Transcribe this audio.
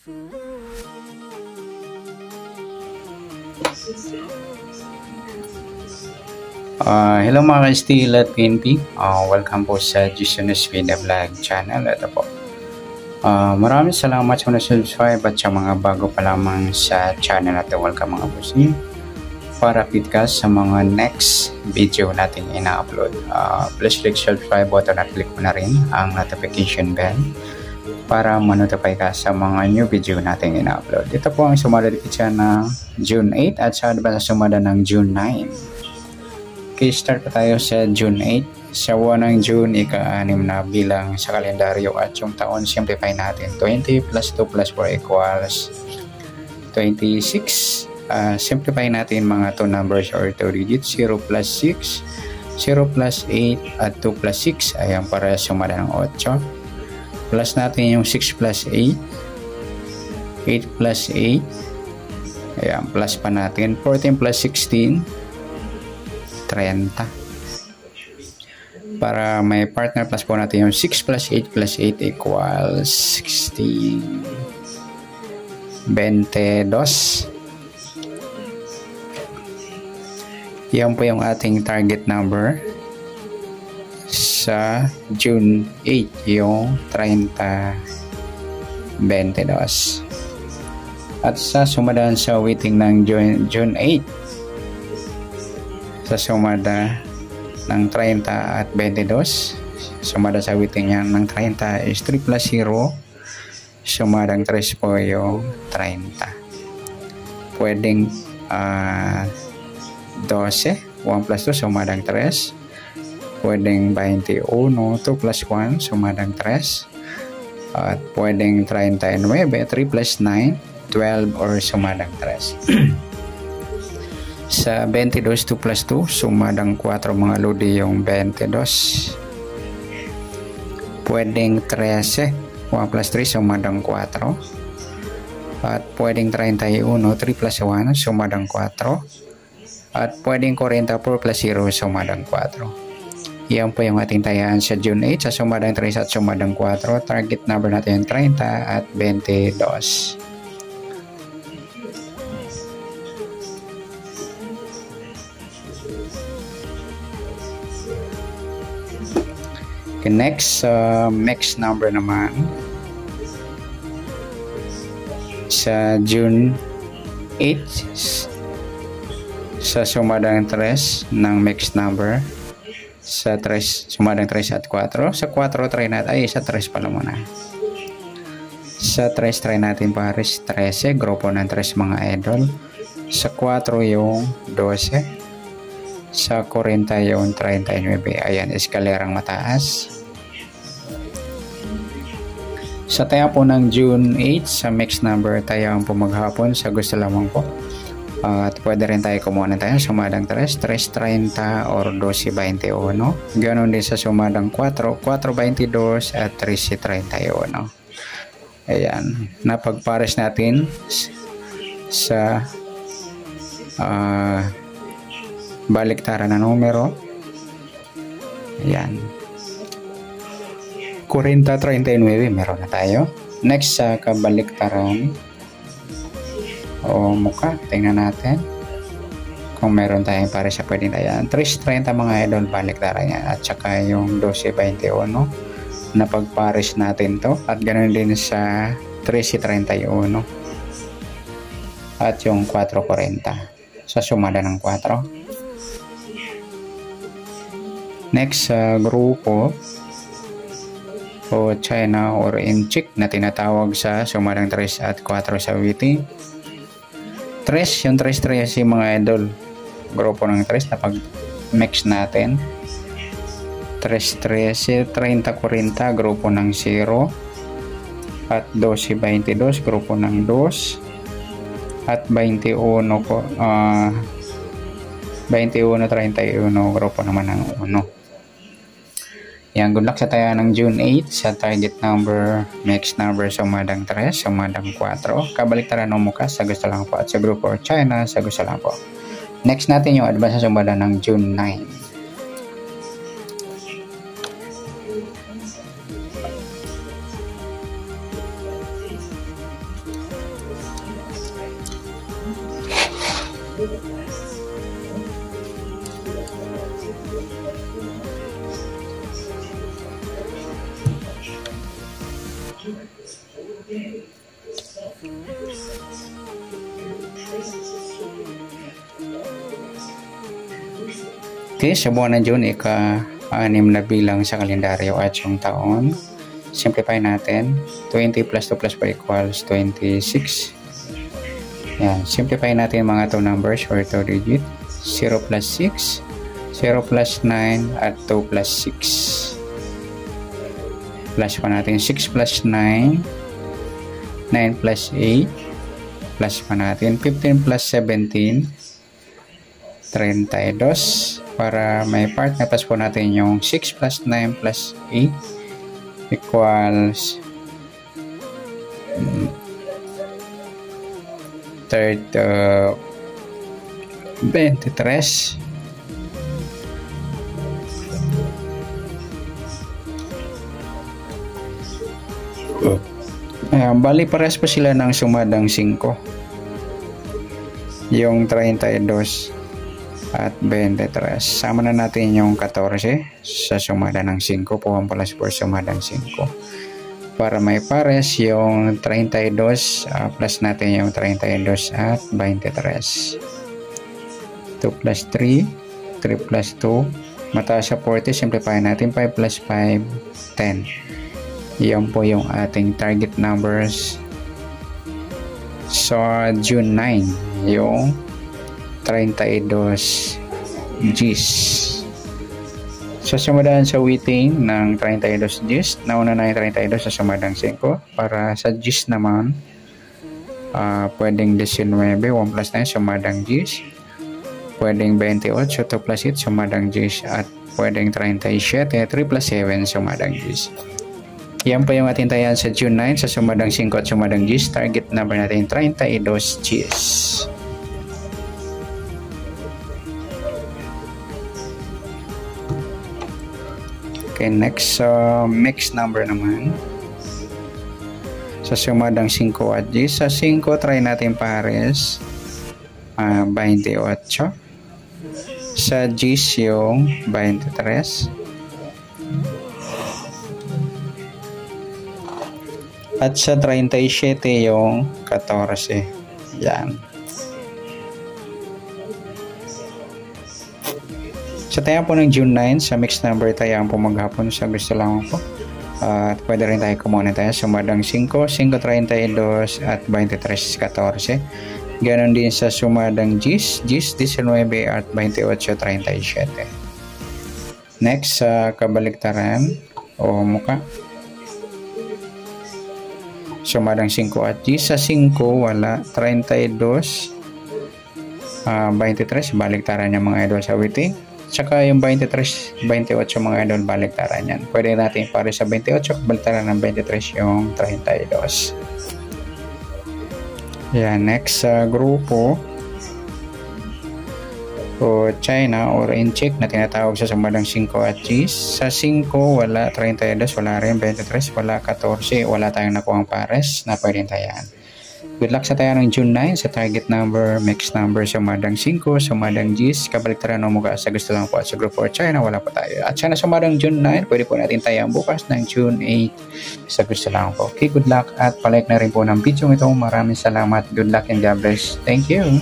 Hello mga ka-Steel at PNP. Welcome po sa Gisonus Vida Vlog channel. Ito po. Maraming salamat sa na-subscribe at sa mga bago pa lamang sa channel natin. Welcome mga bossing. Para update ka sa mga next video natin ina-upload. Please click subscribe button at click mo na rin ang notification bell para ma-notify ka sa mga new video natin ina-upload. Ito po ang sumada dito ng June 8 at sa sumada ng June 9. Okay, start pa tayo sa June 8. Sa 1 ng June, ika-6 na bilang sa kalendaryo at yung taon, simplify natin. 20 plus 2 plus 4 equals 26. Simplify natin mga 2 numbers or 2 digits. 0 plus 6, 0 plus 8, at 2 plus 6. Ayan, para sumada ng 8. Plus natin yung 6 plus 8, 8 plus 8. Ayan, plus pa natin. 14 plus 16, 30. Para may partner plus po natin yung 6 plus 8 plus 8 equals 16. 22. Yan po yung ating target number sa June 8, yung 30, 22. At sa sumadaan sa waiting ng June 8, sa sumada ng 30 at 22, sumada sa waiting yan ng 30 is 3 plus 0, sumadang 3 po yung 30. Pwedeng 12, 1 plus 2, sumadang 3. Pwedeng 21, 2 plus 1, sumadang 3. At pwedeng 39, 3 plus 9, 12 or sumadang 3. Sa 22, 2 plus 2, sumadang 4 mga lodi yung 22. Pwedeng 13, 1 plus 3, sumadang 4. At pwedeng 31, 3 plus 1, sumadang 4. At pwedeng 44 plus 0, sumadang 4. Yan po yung ating tayaan sa June 8, sa sumadang 3 at sumadang 4. Target number natin yung 30 at 22. Okay, next number naman sa June 8, sa sumadang 3 ng mixed number, sa 3, sumadang 3 at 4. Sa 4 try natin, sa 3 pala muna. Sa 3 try natin pares 13, grupo ng 3 mga idol. Sa 4 yung 12. Sa 40 yung 39. Ayan, eskalerang mataas. Sa taya po ng June 8, sa mixed number, tayo ang po maghapon sa gusto lamang po. At pwede rin tayo kumuha ng tayo sumadang 3, 3.30 or 12.21. Ganon din sa sumadang 4, 4.22 at 13.31. Ayan, napagpares natin sa baliktaran na numero. Ayan, 40-39, meron na tayo. Next sa kabaliktaran o mukha, tingnan natin kung meron tayong pare sa pwedeng tayo. 3.30 mga idol, baliktaran yan. At saka yung 12.21, napagpares natin to. At ganoon din sa 13.31 at yung 4.40 sa sumada ng 4. Next sa grupo o China or Inchik na tinatawag sa sumadang 3 at 4 sa waiting. 3, yung 3 yung mga idol, grupo ng 3 na pag mix natin. 3, 30-40, grupo ng 0. At 12-22, grupo ng 2. At 21-31, grupo naman ng 1. Yan, good luck sa tayo ng June 8 sa target number, mixed number, sumadang 3, sumadang 4. Kabaliktaran ng mukha sa gusto lang po at sa grupo or China sa gusto lang po. Next natin yung advance sa sumada ng June 9. Okay, sa buwan ng June, ika-6 na bilang sa kalendaryo at yung taon. Simplify natin. 20 plus 2 plus 4 equals 26. Yan. Simplify natin mga 2 numbers or 2 digit. 0 plus 6, 0 plus 9, at 2 plus 6. Plus pa natin 6 plus 9, 9 plus 8, plus pa natin 15 plus 17, 32. Para may part na plus po natin yung 6 plus 9 plus 8 equals 23. Bali pares po sila ng sumadang 5. Yung 32 at 23. Sama na natin yung 14 sa sumada ng 5. Puwan plus 4 sumada ng 5. Para may pares yung 32 plus natin yung 32 at 23. 2 plus 3, 3 plus 2. Mataas sa 40, simplify natin. 5 plus 5, 10. Yan po yung ating target numbers sa June 9. Yung 32 Gs. Sa sumadaan sa weighting ng 32 Gs, nauna na yung 32 sa sumadang 5. Para sa Gs naman, pwedeng 19, 1 plus 9 sumadang Gs. Pwedeng 28, 2 plus 8 sumadang Gs. At pwedeng 37, 3 plus 7 sumadang Gs. Yan po yung ating tayan sa June 9 sa sumadang 5 at sumadang Gs. Target number natin 32 Gs. Okay, next mixed number naman. Sa sumadang 5 at Gs. Sa 5, try natin pares 28. Sa Gs yung 23. At sa 37 yung 14. Yan. Sa tayo po ng June 9, sa mixed number tayo po maghapon sa gusto lang po. At pwede rin tayo kumuna tayo. Sumadang 5, 5.32 at 23.14. Ganon din sa sumadang Gs, Gs 19 at 28.37. Next, sa kabaliktaran o muka. Sumadang 5 at Gs. Sa 5, wala. 32, 23, baliktaran niya mga idol sa weighting. Tsaka yung 23, 28 mga idol, baliktaran yan. Pwede natin pare sa 28, baliktaran ng 23 yung 32. Yan, next sa grupo o China or Incheck na tinatawag sa sumadang 5 at Gs. Sa 5, wala. 32, wala rin. 23, wala. 14, wala tayong nakuhang pares na pwedeng tayan. Good luck sa tayo ng June 9 sa target number, mixed number, sumadang 5, sumadang Gs, kabaliktaran o muka sa gusto lang po at sa group for China, wala po tayo. At sana sumadang June 9, pwede po natin tayang bukas ng June 8 sa gusto lang po. Okay, good luck at palike na rin po ng video ito. Maraming salamat. Good luck and God bless. Thank you.